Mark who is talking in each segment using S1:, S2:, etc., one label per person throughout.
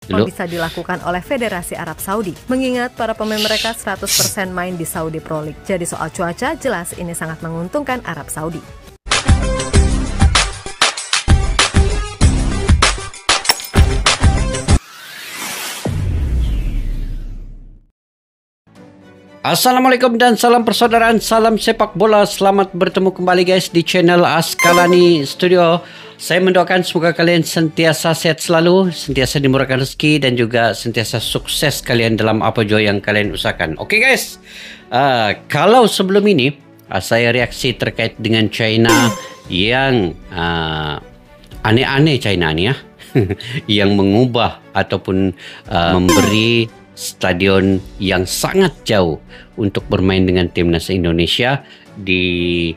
S1: bisa dilakukan oleh Federasi Arab Saudi. Mengingat para pemain mereka 100% main di Saudi Pro League. Jadi soal cuaca, jelas ini sangat menguntungkan Arab Saudi.
S2: Assalamualaikum dan salam persaudaraan, salam sepak bola. Selamat bertemu kembali guys di channel Askalani Studio. Saya mendoakan semoga kalian sentiasa sehat selalu, sentiasa dimurahkan rezeki dan juga sentiasa sukses kalian dalam apa jua yang kalian usahakan. Oke guys, kalau sebelum ini saya reaksi terkait dengan China yang aneh-aneh China ni ya, yang mengubah ataupun memberi stadion yang sangat jauh untuk bermain dengan timnas Indonesia di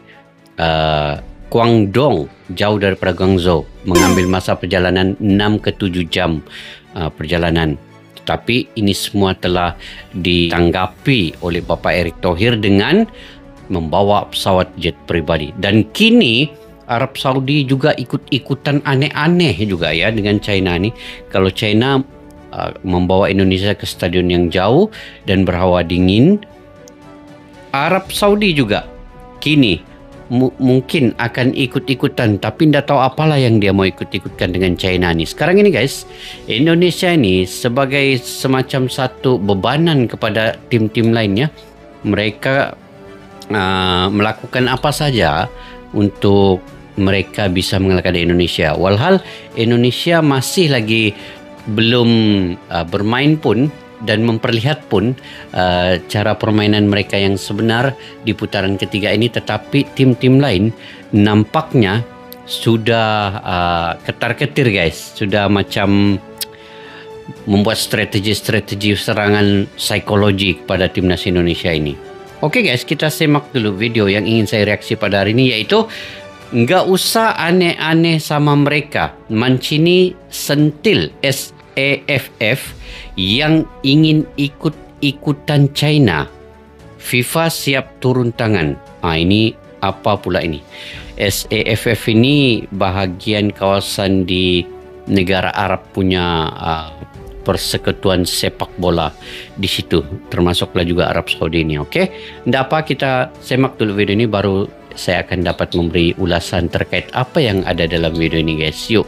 S2: Guangdong, jauh daripada Guangzhou, mengambil masa perjalanan 6 ke 7 jam perjalanan. Tetapi ini semua telah ditanggapi oleh Bapak Erick Thohir dengan membawa pesawat jet pribadi. Dan kini Arab Saudi juga ikut-ikutan aneh-aneh juga ya dengan China ni. Kalau China membawa Indonesia ke stadion yang jauh dan berhawa dingin, Arab Saudi juga kini mungkin akan ikut-ikutan, tapi tidak tahu apalah yang dia mau ikut-ikutkan dengan China ni. Sekarang ini guys, Indonesia ni sebagai semacam satu bebanan kepada tim-tim lainnya. Mereka melakukan apa saja untuk mereka bisa mengalahkan Indonesia. Walhal Indonesia masih lagi belum bermain pun dan memperlihat pun cara permainan mereka yang sebenar di putaran ketiga ini, tetapi tim-tim lain nampaknya sudah ketar-ketir guys, sudah macam membuat strategi-strategi serangan psikologi kepada timnas Indonesia ini. Oke guys, kita simak dulu video yang ingin saya reaksi pada hari ini, yaitu nggak usah aneh-aneh sama mereka. Mancini sentil SAFF yang ingin ikut-ikutan China. FIFA siap turun tangan. Ini apa pula ini? SAFF ini bahagian kawasan di negara Arab punya persekutuan sepak bola di situ. Termasuklah juga Arab Saudi ini. Oke, tidak apa, kita semak dulu video ini, baru saya akan dapat memberi ulasan terkait apa yang ada dalam video ini guys. Yuk.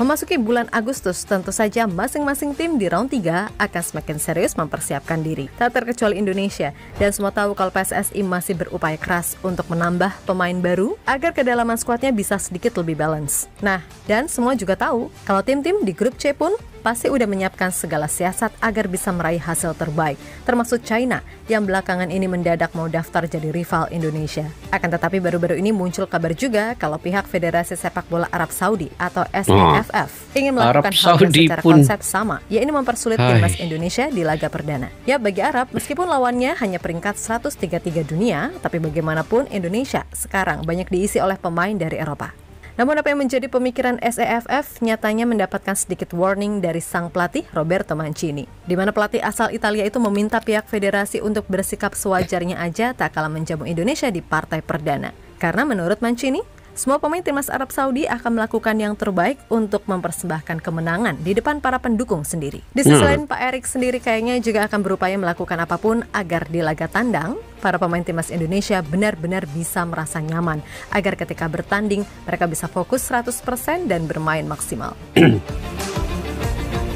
S1: Memasuki bulan Agustus, tentu saja masing-masing tim di round 3 akan semakin serius mempersiapkan diri. Tak terkecuali Indonesia, dan semua tahu kalau PSSI masih berupaya keras untuk menambah pemain baru agar kedalaman skuadnya bisa sedikit lebih balance. Nah, dan semua juga tahu kalau tim-tim di grup C pun pasti udah menyiapkan segala siasat agar bisa meraih hasil terbaik, termasuk China yang belakangan ini mendadak mau daftar jadi rival Indonesia. Akan tetapi baru-baru ini muncul kabar juga kalau pihak Federasi Sepak Bola Arab Saudi atau SAFF ingin melakukan hal secara konsep sama, yaitu mempersulit timnas Indonesia di laga perdana. Ya, bagi Arab, meskipun lawannya hanya peringkat 133 dunia, tapi bagaimanapun Indonesia sekarang banyak diisi oleh pemain dari Eropa. Namun apa yang menjadi pemikiran SAFF nyatanya mendapatkan sedikit warning dari sang pelatih Roberto Mancini, di mana pelatih asal Italia itu meminta pihak federasi untuk bersikap sewajarnya aja tak kalah menjamu Indonesia di partai perdana. Karena menurut Mancini, semua pemain timnas Arab Saudi akan melakukan yang terbaik untuk mempersembahkan kemenangan di depan para pendukung sendiri. Di sisi lain, Pak Erick sendiri kayaknya juga akan berupaya melakukan apapun agar di laga tandang para pemain timnas Indonesia benar-benar bisa merasa nyaman, agar ketika bertanding mereka bisa fokus 100% dan bermain maksimal.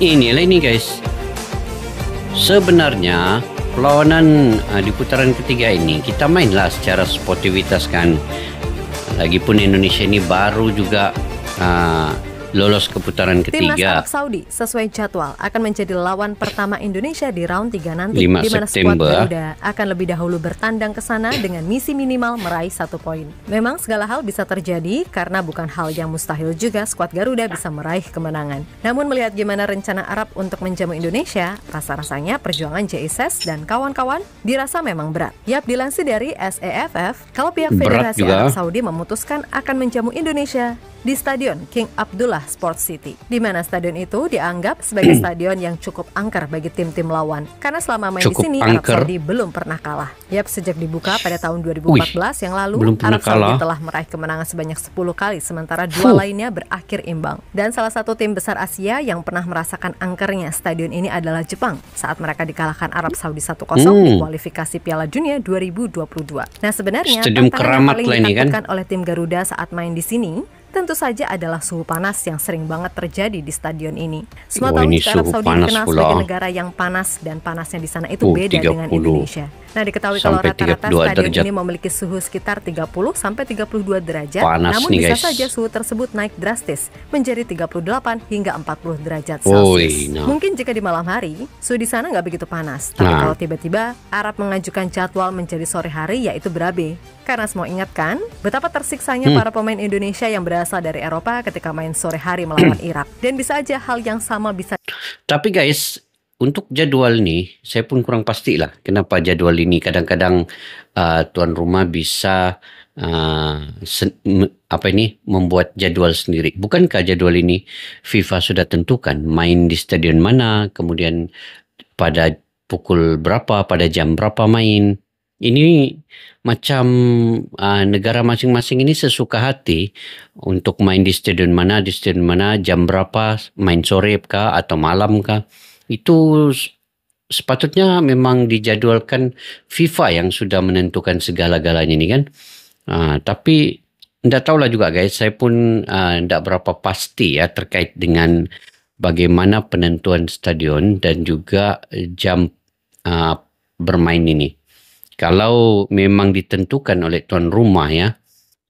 S2: Inilah ini guys, sebenarnya perlawanan di putaran ketiga ini kita mainlah secara sportivitas kan. Lagipun Indonesia ini baru juga lolos ke putaran ketiga.
S1: Timnas Arab Saudi sesuai jadwal akan menjadi lawan pertama Indonesia di round 3 nanti,
S2: 5
S1: di mana skuad
S2: September.
S1: Garuda akan lebih dahulu bertandang ke sana dengan misi minimal meraih 1 poin. Memang segala hal bisa terjadi karena bukan hal yang mustahil juga skuad Garuda bisa meraih kemenangan. Namun melihat gimana rencana Arab untuk menjamu Indonesia, rasa-rasanya perjuangan JISS dan kawan-kawan dirasa memang berat. Yap, dilansir dari SAFF, kalau pihak Federasi Arab Saudi memutuskan akan menjamu Indonesia di Stadion King Abdullah adalah Sport City, di mana stadion itu dianggap sebagai stadion yang cukup angker bagi tim-tim lawan. Karena selama main di sini, Arab Saudi belum pernah kalah. Yap, sejak dibuka pada tahun 2014 yang lalu, Arab Saudi telah meraih kemenangan sebanyak 10 kali, sementara 2 lainnya berakhir imbang. Dan salah satu tim besar Asia yang pernah merasakan angkernya stadion ini adalah Jepang, saat mereka dikalahkan Arab Saudi 1-0 di kualifikasi Piala Dunia 2022. Nah, sebenarnya tantangan yang paling ditakutkan oleh tim Garuda saat main di sini tentu saja adalah suhu panas yang sering banget terjadi di stadion ini. Semua tahu jika Arab Saudi dikenal sebagai negara yang panas, dan panasnya di sana itu beda dengan Indonesia. Nah, diketahui kalau rata-rata stadion ini memiliki suhu sekitar 30-32 derajat, namun bisa saja suhu tersebut naik drastis menjadi 38 hingga 40 derajat Celcius. Mungkin jika di malam hari, suhu di sana nggak begitu panas, tapi kalau tiba-tiba Arab mengajukan jadwal menjadi sore hari, yaitu berabe. Karena semua ingat kan betapa tersiksanya para pemain Indonesia yang berasal dari Eropa ketika main sore hari melawan Irak. Dan bisa aja hal yang sama bisa.
S2: Tapi guys, untuk jadwal ini saya pun kurang pastilah kenapa jadwal ini kadang-kadang tuan rumah bisa membuat jadwal sendiri. Bukankah jadwal ini FIFA sudah tentukan main di stadion mana, kemudian pada pukul berapa, pada jam berapa main. Ini macam negara masing-masing ini sesuka hati untuk main di stadion mana, jam berapa, main sore kah atau malam kah. Itu sepatutnya memang dijadwalkan FIFA yang sudah menentukan segala-galanya ini kan. Tapi tidak tahulah juga guys, saya pun tidak berapa pasti ya terkait dengan bagaimana penentuan stadion dan juga jam bermain ini. Kalau memang ditentukan oleh tuan rumah ya,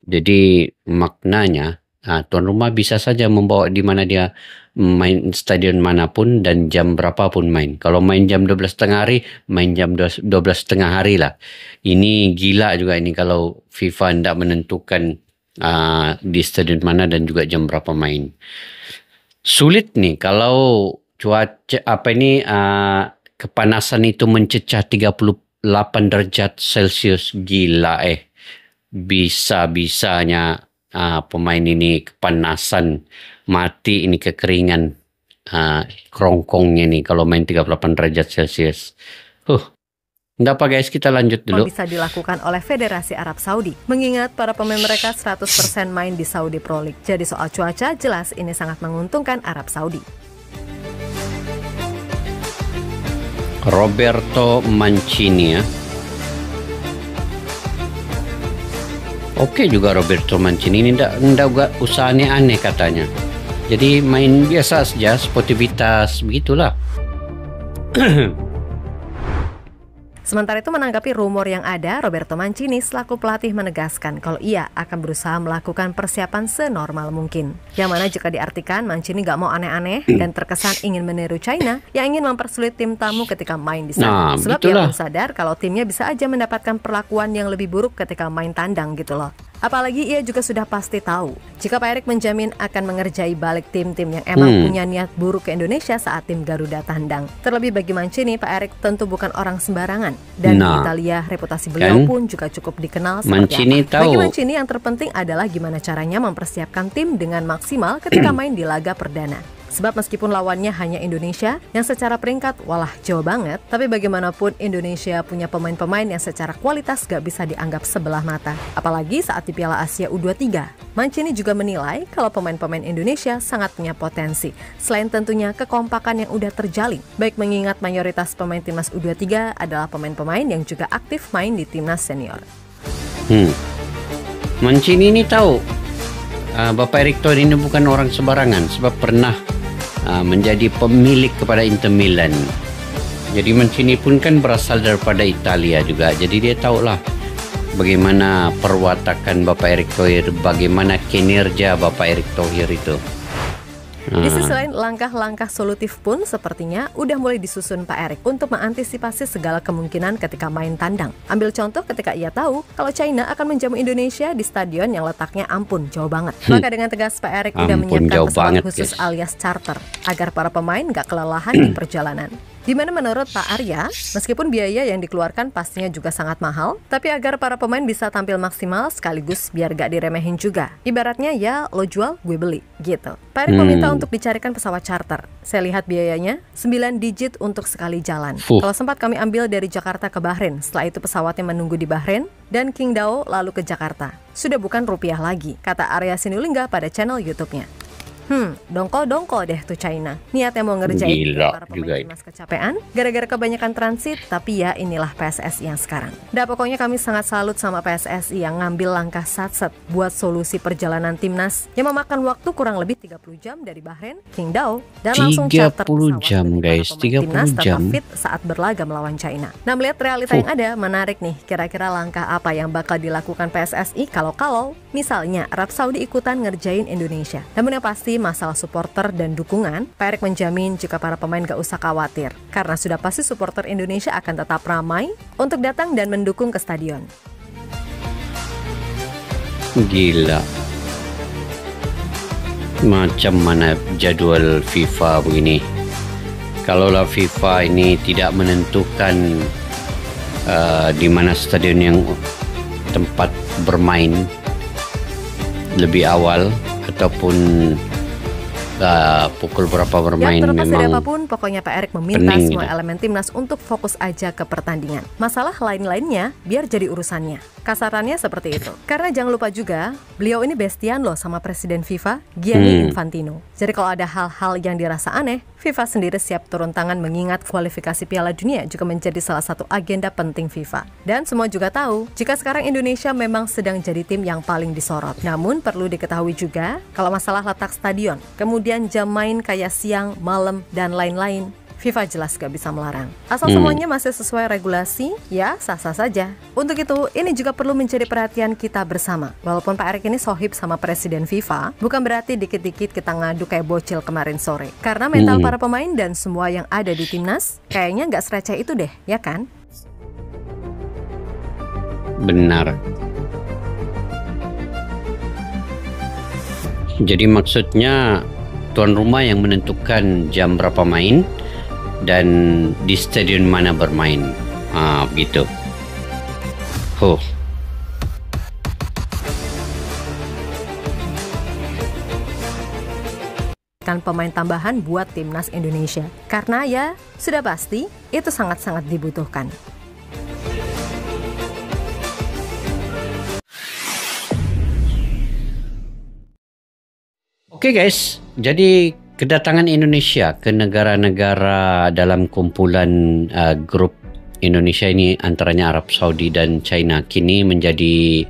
S2: jadi maknanya tuan rumah bisa saja membawa di mana dia main stadion manapun dan jam berapapun main. Kalau main jam 12.30 hari, main jam 12.30 hari lah. Ini gila juga ini kalau FIFA tidak menentukan di stadion mana dan juga jam berapa main. Sulit nih kalau cuaca kepanasan itu mencecah 38 derajat Celcius. Gila bisa-bisanya pemain ini kepanasan, mati ini, kekeringan kerongkongnya nih kalau main 38 derajat Celcius. Enggak apa guys, kita lanjut dulu.
S1: Bisa dilakukan oleh Federasi Arab Saudi, mengingat para pemain mereka 100% main di Saudi Pro League. Jadi soal cuaca jelas ini sangat menguntungkan Arab Saudi.
S2: Roberto Mancini ya. Oke juga Roberto Mancini ini enggak usahanya aneh katanya. Jadi main biasa saja, sportivitas begitulah.
S1: Sementara itu menanggapi rumor yang ada, Roberto Mancini selaku pelatih menegaskan kalau ia akan berusaha melakukan persiapan senormal mungkin. Yang mana jika diartikan Mancini gak mau aneh-aneh dan terkesan ingin meniru China yang ingin mempersulit tim tamu ketika main di sana. Sebab ia pun sadar kalau timnya bisa aja mendapatkan perlakuan yang lebih buruk ketika main tandang gitu loh. Apalagi ia juga sudah pasti tahu jika Pak Erik menjamin akan mengerjai balik tim-tim yang emang punya niat buruk ke Indonesia saat tim Garuda tandang. Terlebih bagi Mancini, Pak Erik tentu bukan orang sembarangan. Dan di Italia reputasi beliau pun juga cukup dikenal seperti apa. Bagi Mancini yang terpenting adalah gimana caranya mempersiapkan tim dengan maksimal ketika main di laga perdana. Sebab meskipun lawannya hanya Indonesia yang secara peringkat walah jauh banget, tapi bagaimanapun Indonesia punya pemain-pemain yang secara kualitas gak bisa dianggap sebelah mata. Apalagi saat di Piala Asia U23. Mancini juga menilai kalau pemain-pemain Indonesia sangat punya potensi. Selain tentunya kekompakan yang udah terjalin, baik mengingat mayoritas pemain timnas U23 adalah pemain-pemain yang juga aktif main di timnas senior.
S2: Mancini ini tahu Bapak Erik Thohir ini bukan orang sembarangan, sebab pernah menjadi pemilik kepada Inter Milan. Jadi Mancini pun kan berasal daripada Italia juga. Jadi dia tahulah bagaimana perwatakan Bapak Erik Thohir, bagaimana kinerja Bapak Erik Thohir itu.
S1: Di sisi lain, langkah-langkah solutif pun sepertinya udah mulai disusun Pak Erik untuk mengantisipasi segala kemungkinan ketika main tandang. Ambil contoh ketika ia tahu kalau China akan menjamu Indonesia di stadion yang letaknya ampun jauh banget. Maka dengan tegas Pak Erik udah menyiapkan pesawat khusus alias charter agar para pemain gak kelelahan di perjalanan. Di mana menurut Pak Arya, meskipun biaya yang dikeluarkan pastinya juga sangat mahal, tapi agar para pemain bisa tampil maksimal sekaligus biar gak diremehin juga. Ibaratnya ya lo jual, gue beli, gitu. Pak Erik meminta untuk dicarikan pesawat charter. Saya lihat biayanya 9 digit untuk sekali jalan. Kalau sempat kami ambil dari Jakarta ke Bahrain, setelah itu pesawatnya menunggu di Bahrain, dan Qingdao lalu ke Jakarta. Sudah bukan rupiah lagi, kata Arya Sinulinga pada channel YouTube-nya. Dongko-dongko deh tuh China. Niatnya mau ngerjain para pemain timnas kecapean gara-gara kebanyakan transit, tapi ya inilah PSSI yang sekarang. Pokoknya kami sangat salut sama PSSI yang ngambil langkah satset buat solusi perjalanan timnas yang memakan waktu kurang lebih 30 jam dari Bahrain, Qingdao, dan langsung charter
S2: 30 jam guys, 30
S1: timnas
S2: jam
S1: tetap fit saat berlaga melawan China. Nah, melihat realita yang ada, menarik nih, kira-kira langkah apa yang bakal dilakukan PSSI kalau misalnya Arab Saudi ikutan ngerjain Indonesia. Namun yang pasti masalah supporter dan dukungan, Pak Erik menjamin jika para pemain gak usah khawatir, karena sudah pasti supporter Indonesia akan tetap ramai untuk datang dan mendukung ke stadion.
S2: Gila. Macam mana jadwal FIFA begini? Kalaulah FIFA ini tidak menentukan di mana stadion yang tempat bermain lebih awal ataupun pukul berapa bermain,
S1: ya, terlepas dari
S2: memang
S1: apapun, pokoknya Pak Erik meminta semua elemen timnas untuk fokus aja ke pertandingan. Masalah lain-lainnya biar jadi urusannya. Kasarannya seperti itu. Karena jangan lupa juga, beliau ini bestian loh sama Presiden FIFA, Gianni Infantino. Jadi kalau ada hal-hal yang dirasa aneh, FIFA sendiri siap turun tangan mengingat kualifikasi Piala Dunia juga menjadi salah satu agenda penting FIFA. Dan semua juga tahu, jika sekarang Indonesia memang sedang jadi tim yang paling disorot. Namun perlu diketahui juga, kalau masalah letak stadion, kemudian jam main kayak siang, malam, dan lain-lain, FIFA jelas gak bisa melarang. Asal semuanya masih sesuai regulasi, ya sah-sah saja. Untuk itu, ini juga perlu menjadi perhatian kita bersama. Walaupun Pak Erik ini sohib sama Presiden FIFA, bukan berarti dikit-dikit kita ngadu kayak bocil kemarin sore. Karena mental para pemain dan semua yang ada di timnas, kayaknya gak sereceh itu deh, ya kan?
S2: benar. Jadi maksudnya tuan rumah yang menentukan jam berapa main dan di stadion mana bermain, begitu.
S1: Kan pemain tambahan buat timnas Indonesia, karena ya sudah pasti itu sangat-sangat dibutuhkan.
S2: Oke guys, jadi kedatangan Indonesia ke negara-negara dalam kumpulan grup Indonesia ini antaranya Arab Saudi dan China kini menjadi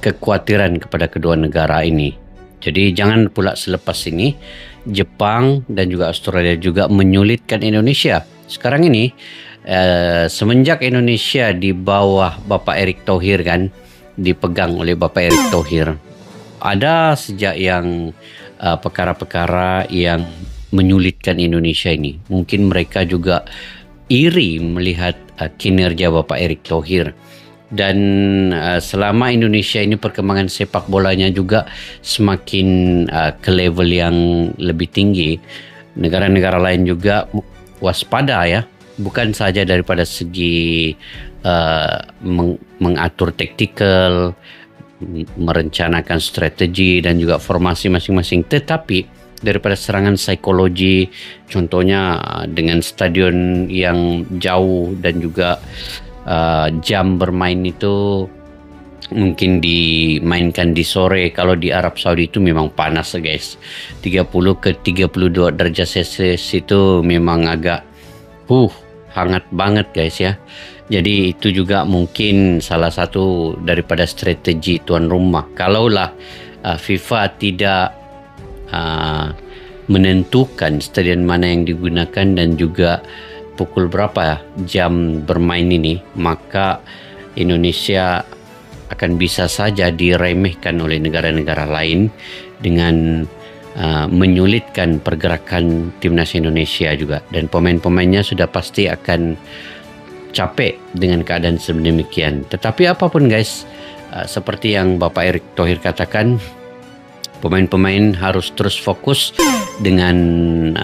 S2: kekhawatiran kepada kedua negara ini. Jadi jangan pula selepas ini Jepang dan juga Australia juga menyulitkan Indonesia. Sekarang ini semenjak Indonesia di bawah Bapak Erick Thohir kan, dipegang oleh Bapak Erick Thohir, ada sejak yang perkara-perkara yang menyulitkan Indonesia ini. Mungkin mereka juga iri melihat kinerja Bapak Erick Thohir. Dan selama Indonesia ini perkembangan sepak bolanya juga semakin ke level yang lebih tinggi, negara-negara lain juga waspada ya, bukan saja daripada segi mengatur taktikal, merencanakan strategi dan juga formasi masing-masing, tetapi daripada serangan psikologi, contohnya dengan stadion yang jauh dan juga jam bermain itu mungkin dimainkan di sore. Kalau di Arab Saudi itu memang panas guys, 30 ke 32 derajat Celcius itu memang agak hangat banget guys ya. Jadi itu juga mungkin salah satu daripada strategi tuan rumah. Kalaulah FIFA tidak menentukan stadion mana yang digunakan dan juga pukul berapa jam bermain ini, maka Indonesia akan bisa saja diremehkan oleh negara-negara lain dengan menyulitkan pergerakan timnas Indonesia juga. Dan pemain-pemainnya sudah pasti akan capek dengan keadaan sedemikian. Tetapi apapun guys, seperti yang Bapak Erick Thohir katakan, pemain-pemain harus terus fokus dengan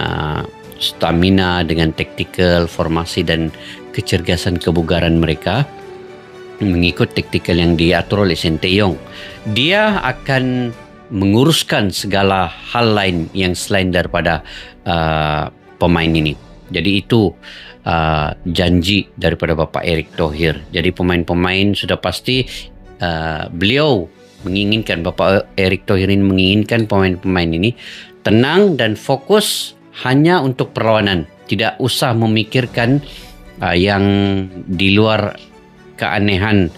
S2: stamina, dengan taktikal, formasi dan kecergasan kebugaran mereka mengikut taktikal yang diatur oleh Sinteyong. Dia akan menguruskan segala hal lain yang selain daripada pemain ini. Jadi itu janji daripada Bapak Erick Thohir. Jadi pemain-pemain sudah pasti beliau menginginkan, Bapak Erick Thohir ini menginginkan pemain-pemain ini tenang dan fokus hanya untuk perlawanan. Tidak usah memikirkan yang di luar keanehan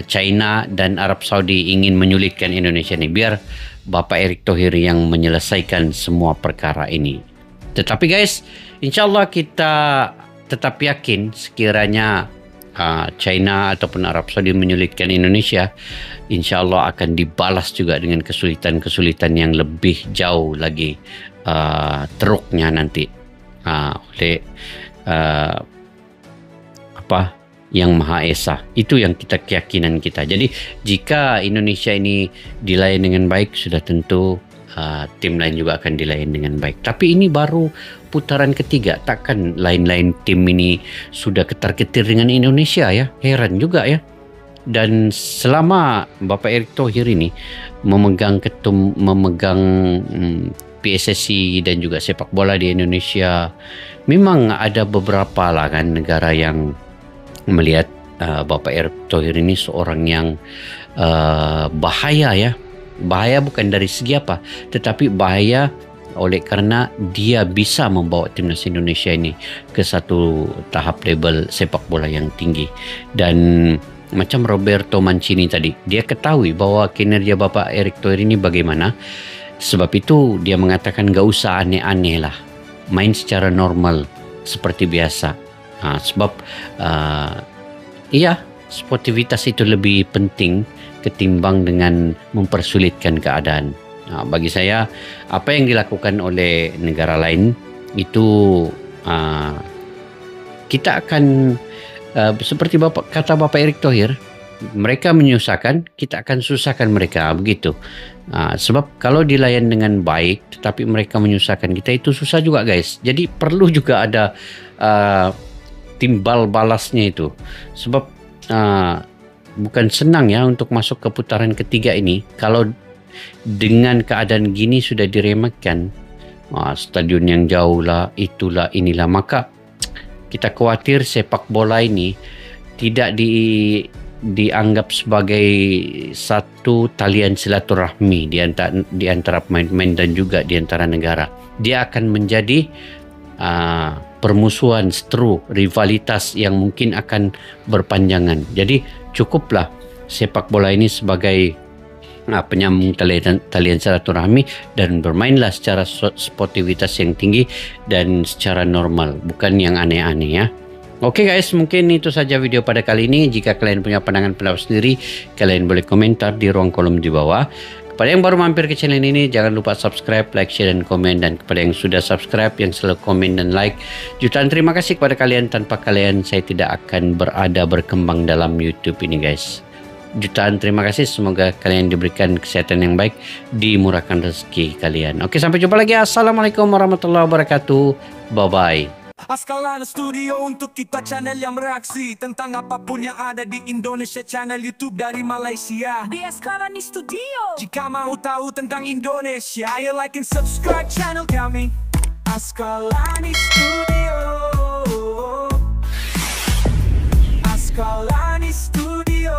S2: China dan Arab Saudi ingin menyulitkan Indonesia ini. Biar Bapak Erick Thohir yang menyelesaikan semua perkara ini. Tetapi guys, insyaAllah kita tetap yakin sekiranya China ataupun Arab Saudi menyulitkan Indonesia, insyaAllah akan dibalas juga dengan kesulitan-kesulitan yang lebih jauh lagi teruknya nanti oleh Yang Maha Esa. Itu yang keyakinan kita. Jadi jika Indonesia ini dilayan dengan baik, sudah tentu tim lain juga akan dilayan dengan baik. Tapi ini baru putaran ketiga, takkan lain-lain tim ini sudah ketar-ketir dengan Indonesia ya? Heran juga ya. Dan selama Bapak Erick Thohir ini memegang PSSI dan juga sepak bola di Indonesia, memang ada beberapa lah kan negara yang melihat Bapak Erick Thohir ini seorang yang bahaya ya. Bahaya bukan dari segi apa, tetapi bahaya oleh karena dia bisa membawa timnas Indonesia ini ke satu tahap level sepak bola yang tinggi. Dan macam Roberto Mancini tadi, dia ketahui bahwa kinerja Bapak Erick Thohir ini bagaimana. Sebab itu dia mengatakan gak usah aneh-aneh lah, main secara normal seperti biasa. Sebab sportivitas itu lebih penting ketimbang dengan mempersulitkan keadaan. Bagi saya, apa yang dilakukan oleh negara lain itu kita akan seperti kata Bapak Erick Thohir, mereka menyusahkan, kita akan susahkan mereka, begitu. Sebab kalau dilayan dengan baik tetapi mereka menyusahkan kita, itu susah juga guys. Jadi perlu juga ada timbal balasnya itu. Sebab bukan senang ya untuk masuk ke putaran ketiga ini kalau dengan keadaan gini sudah diremehkan. Stadion yang jauh lah, itulah, inilah. Maka kita khawatir sepak bola ini tidak dianggap sebagai satu talian silaturahmi di antara pemain-pemain dan juga di antara negara. Dia akan menjadi permusuhan, seteru, rivalitas yang mungkin akan berpanjangan. Jadi cukuplah sepak bola ini sebagai penyambung talian silaturahmi dan bermainlah secara sportivitas yang tinggi dan secara normal, bukan yang aneh-aneh ya. Oke guys, mungkin itu saja video pada kali ini. Jika kalian punya pandangan-pendapat sendiri, kalian boleh komentar di ruang kolom di bawah. Kepada yang baru mampir ke channel ini, jangan lupa subscribe, like, share, dan komen. Dan kepada yang sudah subscribe, yang selalu komen dan like, jutaan terima kasih kepada kalian. Tanpa kalian, saya tidak akan berkembang dalam YouTube ini guys. Jutaan terima kasih. Semoga kalian diberikan kesehatan yang baik, dimurahkan rezeki kalian. Oke, sampai jumpa lagi. Assalamualaikum warahmatullahi wabarakatuh. Bye-bye.
S3: Askalana Studio untuk kita channel yang bereaksi tentang apapun yang ada di Indonesia, channel YouTube dari Malaysia di Askalani Studio. Jika mau tahu tentang Indonesia, ayo like and subscribe channel kami Askalani Studio. Askalani Studio.